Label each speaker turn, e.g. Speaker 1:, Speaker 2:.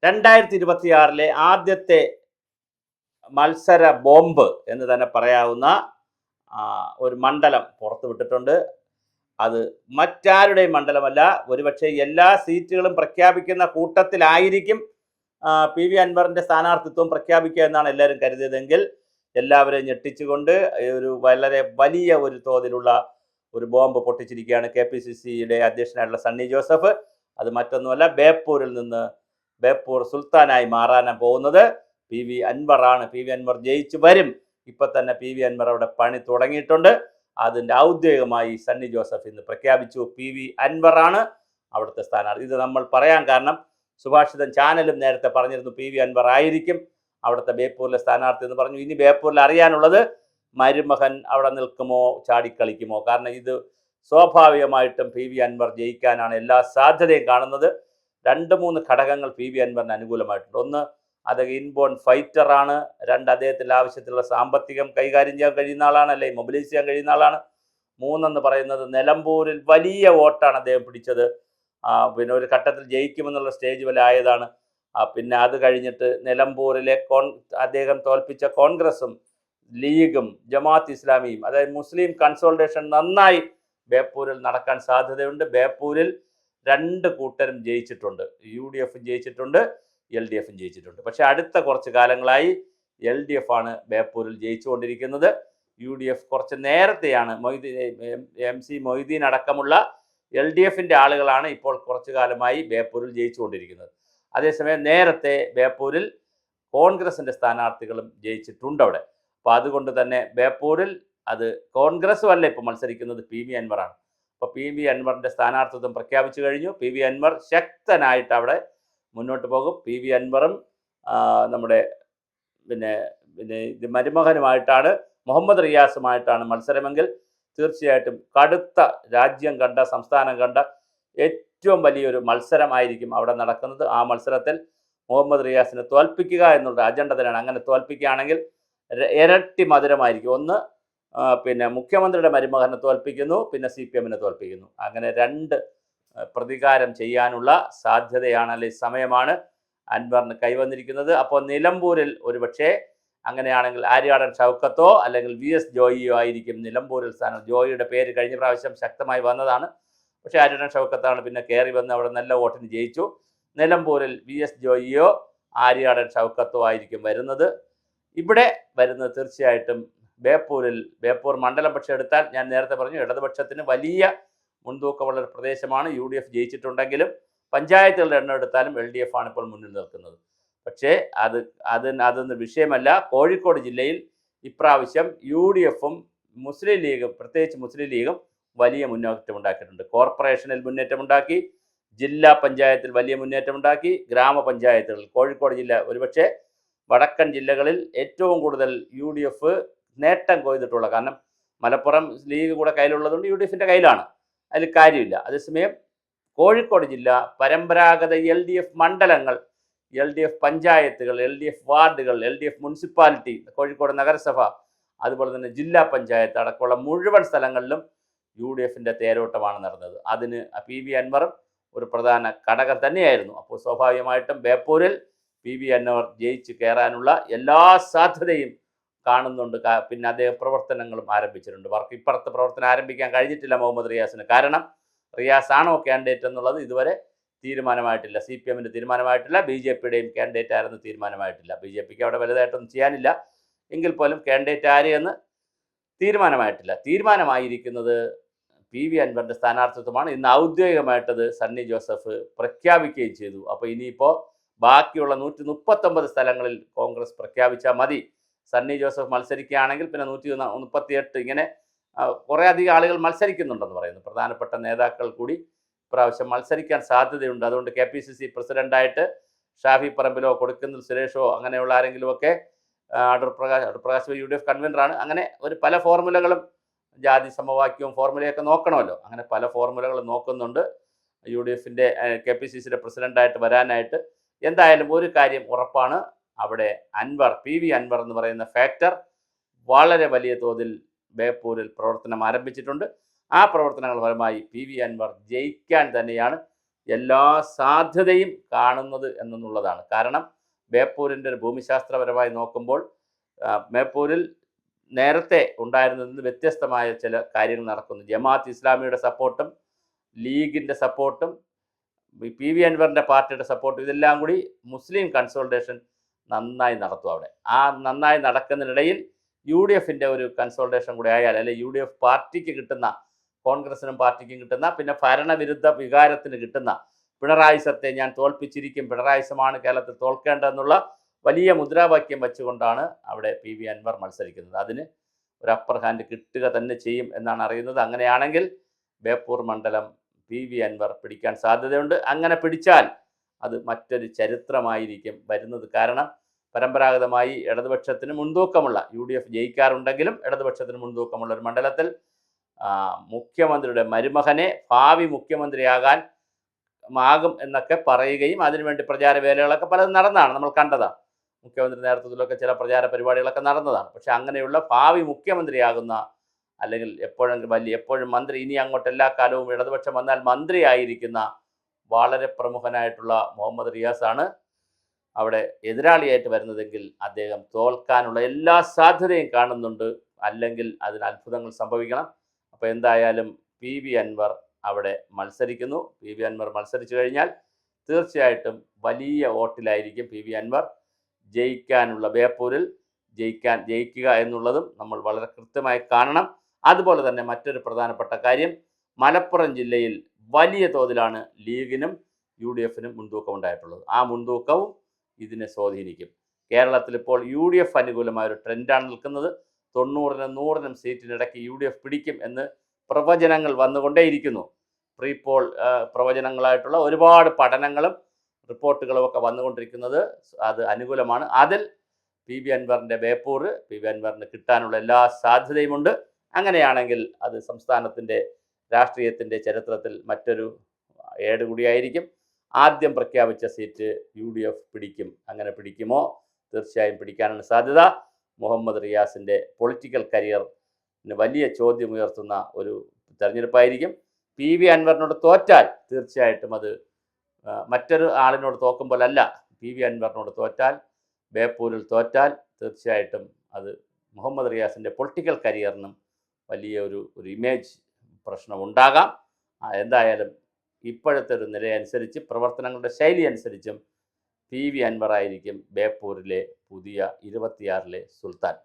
Speaker 1: 2026 ആദ്യത്തെ മത്സര ബോംബ് എന്ന് തന്നെ പറയാവുന്ന ഒരു മണ്ഡലം പുറത്തുവിട്ടിട്ടുണ്ട്. അത് മറ്റാരുടെയും മണ്ഡലമല്ല. ഒരുപക്ഷെ എല്ലാ സീറ്റുകളും പ്രഖ്യാപിക്കുന്ന കൂട്ടത്തിലായിരിക്കും പി വി അൻവറിൻ്റെ സ്ഥാനാർത്ഥിത്വം പ്രഖ്യാപിക്കുക എന്നാണ് എല്ലാവരും കരുതിയതെങ്കിൽ എല്ലാവരെയും ഞെട്ടിച്ചുകൊണ്ട് ഒരു വളരെ വലിയ ഒരു തോതിലുള്ള ഒരു ബോംബ് പൊട്ടിച്ചിരിക്കുകയാണ് KPCCയുടെ അധ്യക്ഷനായിട്ടുള്ള സണ്ണി ജോസഫ്. അത് മറ്റൊന്നുമല്ല, ബേപ്പൂരിൽ നിന്ന് ബേപ്പൂർ സുൽത്താനായി മാറാനാണ് പോകുന്നത് പി വി അൻവറാണ്. പി വി അൻവർ ജയിച്ചു വരും. ഇപ്പം തന്നെ പി വി അൻവർ അവിടെ പണി തുടങ്ങിയിട്ടുണ്ട്. അതിൻ്റെ ഔദ്യോഗികമായി സണ്ണി ജോസഫ് ഇന്ന് പ്രഖ്യാപിച്ചു പി വി അൻവറാണ് അവിടുത്തെ സ്ഥാനാർത്ഥി. ഇത് നമ്മൾ പറയാൻ കാരണം സുഭാഷിതൻ ചാനലും നേരത്തെ പറഞ്ഞിരുന്നു പി വി അൻവർ ആയിരിക്കും അവിടുത്തെ ബേപ്പൂരിലെ സ്ഥാനാർത്ഥി എന്ന് പറഞ്ഞു. ഇനി ബേപ്പൂരിൽ അറിയാനുള്ളത് മരുമകൻ അവിടെ നിൽക്കുമോ ചാടിക്കളിക്കുമോ. കാരണം ഇത് സ്വാഭാവികമായിട്ടും പി വി അൻവർ ജയിക്കാനാണ് എല്ലാ സാധ്യതയും കാണുന്നത്. 2-3 ഘടകങ്ങൾ പി വി അൻവറിന് അനുകൂലമായിട്ടുണ്ട്. ഒന്ന്, അദ്ദേഹം ഇൻബോൺ ഫൈറ്ററാണ്. 2, അദ്ദേഹത്തിൻ്റെ ആവശ്യത്തിലുള്ള സാമ്പത്തികം കൈകാര്യം ചെയ്യാൻ കഴിയുന്ന ആളാണ്, അല്ലെങ്കിൽ മൊബിലൈസ് ചെയ്യാൻ കഴിയുന്ന ആളാണ്. 3 പറയുന്നത് നിലമ്പൂരിൽ വലിയ വോട്ടാണ് അദ്ദേഹം പിടിച്ചത്. പിന്നെ ഒരു ഘട്ടത്തിൽ ജയിക്കുമെന്നുള്ള സ്റ്റേജ് വരെ ആയതാണ്. പിന്നെ അത് കഴിഞ്ഞിട്ട് നിലമ്പൂരിലെ അദ്ദേഹം തോൽപ്പിച്ച കോൺഗ്രസും ലീഗും ജമാഅത്ത് ഇസ്ലാമിയും, അതായത് മുസ്ലിം കൺസോൾട്ടേഷൻ നന്നായി ബേപ്പൂരിൽ നടക്കാൻ സാധ്യതയുണ്ട്. ബേപ്പൂരിൽ 2 കൂട്ടരും ജയിച്ചിട്ടുണ്ട്. UDF ജയിച്ചിട്ടുണ്ട്, LDF ജയിച്ചിട്ടുണ്ട്. പക്ഷെ അടുത്ത കുറച്ച് കാലങ്ങളായി LDF ആണ് ബേപ്പൂരിൽ ജയിച്ചുകൊണ്ടിരിക്കുന്നത്. UDF കുറച്ച് നേരത്തെയാണ് MC മൊയ്തീൻ അടക്കമുള്ള LDFിൻ്റെ ആളുകളാണ് ഇപ്പോൾ കുറച്ചു കാലമായി ബേപ്പൂരിൽ ജയിച്ചുകൊണ്ടിരിക്കുന്നത്. അതേസമയം നേരത്തെ ബേപ്പൂരിൽ കോൺഗ്രസിൻ്റെ സ്ഥാനാർത്ഥികളും ജയിച്ചിട്ടുണ്ട് അവിടെ. അപ്പോൾ അതുകൊണ്ട് തന്നെ ബേപ്പൂരിൽ അത് കോൺഗ്രസും അല്ല ഇപ്പോൾ മത്സരിക്കുന്നത്, പി വി അൻവറാണ്. അപ്പോൾ പി വി അൻവറിൻ്റെ സ്ഥാനാർത്ഥിത്വം പ്രഖ്യാപിച്ചു കഴിഞ്ഞു. പി വി അൻവർ ശക്തനായിട്ട് അവിടെ മുന്നോട്ട് പോകും. പി വി അൻവറും നമ്മുടെ പിന്നെ മരുമകനുമായിട്ടാണ്, മുഹമ്മദ് റിയാസുമായിട്ടാണ് മത്സരമെങ്കിൽ തീർച്ചയായിട്ടും കടുത്ത രാജ്യം കണ്ട, സംസ്ഥാനം കണ്ട ഏറ്റവും വലിയൊരു മത്സരമായിരിക്കും അവിടെ നടക്കുന്നത്. ആ മത്സരത്തിൽ മുഹമ്മദ് റിയാസിനെ തോൽപ്പിക്കുക എന്നുള്ള അജണ്ട തന്നെയാണ്. അങ്ങനെ തോൽപ്പിക്കുകയാണെങ്കിൽ ഇരട്ടി മധുരമായിരിക്കും. ഒന്ന്, പിന്നെ മുഖ്യമന്ത്രിയുടെ മരുമകനെ തോൽപ്പിക്കുന്നു, പിന്നെ CPMനെ തോൽപ്പിക്കുന്നു. അങ്ങനെ 2 പ്രതികാരം ചെയ്യാനുള്ള സാധ്യതയാണ്, അല്ലെങ്കിൽ സമയമാണ് അൻവറിന് കൈവന്നിരിക്കുന്നത്. അപ്പോൾ നിലമ്പൂരിൽ ഒരുപക്ഷെ അങ്ങനെയാണെങ്കിൽ ആര്യാടൻ ഷൗക്കത്തോ അല്ലെങ്കിൽ VS ജോയിയോ ആയിരിക്കും നിലമ്പൂരിൽ സ്ഥാനം. ജോയിയുടെ പേര് കഴിഞ്ഞ പ്രാവശ്യം ശക്തമായി വന്നതാണ്. പക്ഷേ ആര്യാടൻ ഷൗക്കത്താണ് പിന്നെ കയറി വന്ന് അവിടെ നല്ല വോട്ടിന് ജയിച്ചു. നിലമ്പൂരിൽ VS ജോയിയോ ആര്യാടൻ ഷൗക്കത്തോ ആയിരിക്കും വരുന്നത്. ഇവിടെ വരുന്നത് തീർച്ചയായിട്ടും ബേപ്പൂർ മണ്ഡലം പക്ഷെ എടുത്താൽ ഞാൻ നേരത്തെ പറഞ്ഞു ഇടതുപക്ഷത്തിന് വലിയ മുൻതൂക്കമുള്ള ഒരു പ്രദേശമാണ്. UDF ജയിച്ചിട്ടുണ്ടെങ്കിലും പഞ്ചായത്തുകളുടെ എണ്ണം എടുത്താലും LDF ആണ് ഇപ്പോൾ മുന്നിൽ നിൽക്കുന്നത്. പക്ഷേ അതൊന്നും വിഷയമല്ല. കോഴിക്കോട് ജില്ലയിൽ ഇപ്രാവശ്യം UDFും മുസ്ലിം ലീഗും, പ്രത്യേകിച്ച് മുസ്ലിം ലീഗും വലിയ മുന്നേറ്റമുണ്ടാക്കിയിട്ടുണ്ട്. കോർപ്പറേഷനിൽ മുന്നേറ്റമുണ്ടാക്കി, ജില്ലാ പഞ്ചായത്തിൽ വലിയ മുന്നേറ്റമുണ്ടാക്കി, ഗ്രാമപഞ്ചായത്തുകളിൽ കോഴിക്കോട് ജില്ല ഒരുപക്ഷെ വടക്കൻ ജില്ലകളിൽ ഏറ്റവും കൂടുതൽ UDF നേട്ടം കൊയ്തിട്ടുള്ള, കാരണം മലപ്പുറം ലീഗ് കൂടെ കയ്യിലുള്ളതുകൊണ്ട് UDFിൻ്റെ കയ്യിലാണ്, അതിൽ കാര്യമില്ല. അതേസമയം കോഴിക്കോട് ജില്ല പരമ്പരാഗത LDF മണ്ഡലങ്ങൾ, LDF പഞ്ചായത്തുകൾ, LDF വാർഡുകൾ, LDF മുനിസിപ്പാലിറ്റി, കോഴിക്കോട് നഗരസഭ, അതുപോലെ തന്നെ ജില്ലാ പഞ്ചായത്ത് അടക്കമുള്ള മുഴുവൻ സ്ഥലങ്ങളിലും UDFിൻ്റെ തേരോട്ടമാണ് നടന്നത്. അതിന് പി വി അൻവറും ഒരു പ്രധാന ഘടകം തന്നെയായിരുന്നു. അപ്പോൾ സ്വാഭാവികമായിട്ടും ബേപ്പൂരിൽ പി വി അൻവർ ജയിച്ച് കയറാനുള്ള എല്ലാ സാധ്യതയും കാണുന്നുണ്ട്. പിന്നെ അദ്ദേഹം പ്രവർത്തനങ്ങളും ആരംഭിച്ചിട്ടുണ്ട്. ഇപ്പുറത്തെ പ്രവർത്തനം ആരംഭിക്കാൻ കഴിഞ്ഞിട്ടില്ല മുഹമ്മദ് റിയാസിന്. കാരണം റിയാസ് ആണോ കാൻഡിഡേറ്റ് എന്നുള്ളത് ഇതുവരെ തീരുമാനമായിട്ടില്ല. CPMൻ്റെ തീരുമാനമായിട്ടില്ല, BJPയുടെയും കാൻഡിഡേറ്റ് ആരെന്ന് തീരുമാനമായിട്ടില്ല. BJPക്ക് അവിടെ വലുതായിട്ടൊന്നും ചെയ്യാനില്ല. എങ്കിൽ പോലും കാൻഡിഡേറ്റ് ആര് എന്ന് തീരുമാനമായിട്ടില്ല. തീരുമാനമായിരിക്കുന്നത് പി വി അൻവറിൻ്റെ സ്ഥാനാർത്ഥിത്വമാണ്. ഇന്ന് ഔദ്യോഗികമായിട്ടത് സണ്ണി ജോസഫ് പ്രഖ്യാപിക്കുകയും ചെയ്തു. അപ്പോൾ ഇനിയിപ്പോൾ ബാക്കിയുള്ള 139 സ്ഥലങ്ങളിൽ കോൺഗ്രസ് പ്രഖ്യാപിച്ചാൽ മതി. സണ്ണി ജോസഫ് മത്സരിക്കുകയാണെങ്കിൽ പിന്നെ 138, ഇങ്ങനെ കുറേ അധികം ആളുകൾ മത്സരിക്കുന്നുണ്ടെന്ന് പറയുന്നു. പ്രധാനപ്പെട്ട നേതാക്കൾ കൂടി ഇപ്രാവശ്യം മത്സരിക്കാൻ സാധ്യതയുണ്ട്. അതുകൊണ്ട് KPCC പ്രസിഡൻ്റായിട്ട് ഷാഫി പറമ്പിലോ കൊടുക്കുന്നിൽ സുരേഷോ അങ്ങനെയുള്ള ആരെങ്കിലുമൊക്കെ, അടൂർ പ്രകാശ് UDF കൺവീനറാണ്. അങ്ങനെ പല ഫോർമുലകളും, ജാതി സമവാക്യവും ഫോർമുലയൊക്കെ നോക്കണമല്ലോ, അങ്ങനെ പല ഫോർമുലകളും നോക്കുന്നുണ്ട് UDFിൻ്റെ KPCCയുടെ പ്രസിഡൻ്റായിട്ട് വരാനായിട്ട്. എന്തായാലും ഒരു കാര്യം ഉറപ്പാണ്, അവിടെ പി വി അൻവർ എന്ന് പറയുന്ന ഫാക്ടർ വളരെ വലിയ തോതിൽ ബേപ്പൂരിൽ പ്രവർത്തനം ആരംഭിച്ചിട്ടുണ്ട്. ആ പ്രവർത്തനങ്ങൾ ഫലമായി പി വി അൻവർ ജയിക്കാൻ തന്നെയാണ് എല്ലാ സാധ്യതയും കാണുന്നത് എന്നുള്ളതാണ്. കാരണം ബേപ്പൂരിൻ്റെ ഒരു ഭൂമിശാസ്ത്രപരമായി നോക്കുമ്പോൾ ബേപ്പൂരിൽ നേരത്തെ ഉണ്ടായിരുന്നതിൽ നിന്ന് വ്യത്യസ്തമായ ചില കാര്യങ്ങൾ നടക്കുന്നു. ജമാഅത്ത് ഇസ്ലാമിയുടെ സപ്പോർട്ടും ലീഗിൻ്റെ സപ്പോർട്ടും പി വി അൻവറിൻ്റെ പാർട്ടിയുടെ സപ്പോർട്ടും ഇതെല്ലാം കൂടി മുസ്ലിം കൺസോൾട്ടേഷൻ നന്നായി നടത്തും അവിടെ. ആ നന്നായി നടക്കുന്നതിനിടയിൽ യു ഡി എഫിൻ്റെ ഒരു കൺസോൾട്ടേഷൻ കൂടി ആയാൽ, അല്ലെങ്കിൽ യു ഡി എഫ് പാർട്ടിക്ക് കിട്ടുന്ന, കോൺഗ്രസിനും പാർട്ടിക്കും കിട്ടുന്ന, പിന്നെ ഭരണവിരുദ്ധ വികാരത്തിന് കിട്ടുന്ന പിണറായിസത്തെ ഞാൻ തോൽപ്പിച്ചിരിക്കും, പിണറായിസമാണ് കേരളത്തിൽ തോൽക്കേണ്ടതെന്നുള്ള വലിയ മുദ്രാവാക്യം വെച്ചുകൊണ്ടാണ് അവിടെ പി വി അൻവർ മത്സരിക്കുന്നത്. അതിന് ഒരു അപ്പർ ഹാൻഡ് കിട്ടുക തന്നെ ചെയ്യും എന്നാണ് അറിയുന്നത്. അങ്ങനെയാണെങ്കിൽ ബേപ്പൂർ മണ്ഡലം പി വി അൻവർ പിടിക്കാൻ സാധ്യതയുണ്ട്. അങ്ങനെ പിടിച്ചാൽ അത് മറ്റൊരു ചരിത്രമായിരിക്കും വരുന്നത്. കാരണം പരമ്പരാഗതമായി ഇടതുപക്ഷത്തിന് മുൻതൂക്കമുള്ള, യു ഡി എഫ് ജയിക്കാറുണ്ടെങ്കിലും ഇടതുപക്ഷത്തിന് മുൻതൂക്കമുള്ള ഒരു മണ്ഡലത്തിൽ മുഖ്യമന്ത്രിയുടെ മരുമകനെ ഭാവി മുഖ്യമന്ത്രിയാകാൻ ആകും എന്നൊക്കെ പറയുകയും അതിനുവേണ്ടി പ്രചാര വേലകളൊക്കെ പലതും നടന്നതാണ്, നമ്മൾ കണ്ടതാണ്. മുഖ്യമന്ത്രി നേതൃത്വത്തിലൊക്കെ ചില പ്രചാര പരിപാടികളൊക്കെ നടന്നതാണ്. പക്ഷെ അങ്ങനെയുള്ള ഭാവി മുഖ്യമന്ത്രിയാകുന്ന, അല്ലെങ്കിൽ എപ്പോഴും മന്ത്രി, ഇനി അങ്ങോട്ട് എല്ലാ കാലവും ഇടതുപക്ഷം വന്നാൽ മന്ത്രിയായിരിക്കുന്ന വളരെ പ്രമുഖനായിട്ടുള്ള മുഹമ്മദ് റിയാസാണ് അവിടെ എതിരാളിയായിട്ട് വരുന്നതെങ്കിൽ അദ്ദേഹം തോൽക്കാനുള്ള എല്ലാ സാധ്യതയും കാണുന്നുണ്ട്. അല്ലെങ്കിൽ അതിന് അത്ഭുതങ്ങൾ സംഭവിക്കണം. അപ്പോൾ എന്തായാലും പി വി അൻവർ അവിടെ മത്സരിക്കുന്നു. പി വി അൻവർ മത്സരിച്ചു കഴിഞ്ഞാൽ തീർച്ചയായിട്ടും വലിയ വോട്ടിലായിരിക്കും പി വി അൻവർ ജയിക്കാനുള്ള, ബേപ്പൂരിൽ ജയിക്കുക എന്നുള്ളതും നമ്മൾ വളരെ കൃത്യമായി കാണണം. അതുപോലെ തന്നെ മറ്റൊരു പ്രധാനപ്പെട്ട കാര്യം, മലപ്പുറം ജില്ലയിൽ വലിയ തോതിലാണ് ലീഗിനും യു ഡി എഫിനും മുൻതൂക്കം ഉണ്ടായിട്ടുള്ളത്. ആ മുൻതൂക്കവും ഇതിനെ സ്വാധീനിക്കും. കേരളത്തിൽ ഇപ്പോൾ യു ഡി എഫ് അനുകൂലമായ ഒരു ട്രെൻഡാണ് നിൽക്കുന്നത്. 90-നും 100-നും സീറ്റിനിടയ്ക്ക് യു ഡി എഫ് പിടിക്കും എന്ന് പ്രവചനങ്ങൾ വന്നുകൊണ്ടേയിരിക്കുന്നു. പ്രീ പോൾ പ്രവചനങ്ങളായിട്ടുള്ള ഒരുപാട് പഠനങ്ങളും റിപ്പോർട്ടുകളും ഒക്കെ വന്നുകൊണ്ടിരിക്കുന്നത് അത് അനുകൂലമാണ്. അതിൽ പി വി അൻവറിൻ്റെ ബേപ്പൂർ പി വി അൻവറിന് കിട്ടാനുള്ള എല്ലാ സാധ്യതയുമുണ്ട്. അങ്ങനെയാണെങ്കിൽ അത് സംസ്ഥാനത്തിൻ്റെ രാഷ്ട്രീയത്തിൻ്റെ ചരിത്രത്തിൽ മറ്റൊരു ഏട് കൂടിയായിരിക്കും. ആദ്യം പ്രഖ്യാപിച്ച സീറ്റ് യു ഡി എഫ് പിടിക്കും. അങ്ങനെ പിടിക്കുമോ? തീർച്ചയായും പിടിക്കാനാണ് സാധ്യത. മുഹമ്മദ് റിയാസിൻ്റെ പൊളിറ്റിക്കൽ കരിയറിന് വലിയ ചോദ്യമുയർത്തുന്ന ഒരു തെരഞ്ഞെടുപ്പായിരിക്കും. പി വി അൻവറിനോട് തോറ്റാൽ തീർച്ചയായിട്ടും അത് മറ്റൊരു ആളിനോട് തോക്കുമ്പോഴല്ല, പി വി അൻവറിനോട് തോറ്റാൽ, ബേപ്പൂരിൽ തോറ്റാൽ തീർച്ചയായിട്ടും അത് മുഹമ്മദ് റിയാസിൻ്റെ പൊളിറ്റിക്കൽ കരിയറിനും വലിയ ഒരു ഇമേജ് പ്രശ്നം ഉണ്ടാകാം. എന്തായാലും ഇപ്പോഴത്തെ ഒരു നിലയനുസരിച്ച്, പ്രവർത്തനങ്ങളുടെ ശൈലി അനുസരിച്ചും പി വി അൻവർ ആയിരിക്കും ബേപ്പൂരിലെ പുതിയ 26-ലെ സുൽത്താൻ.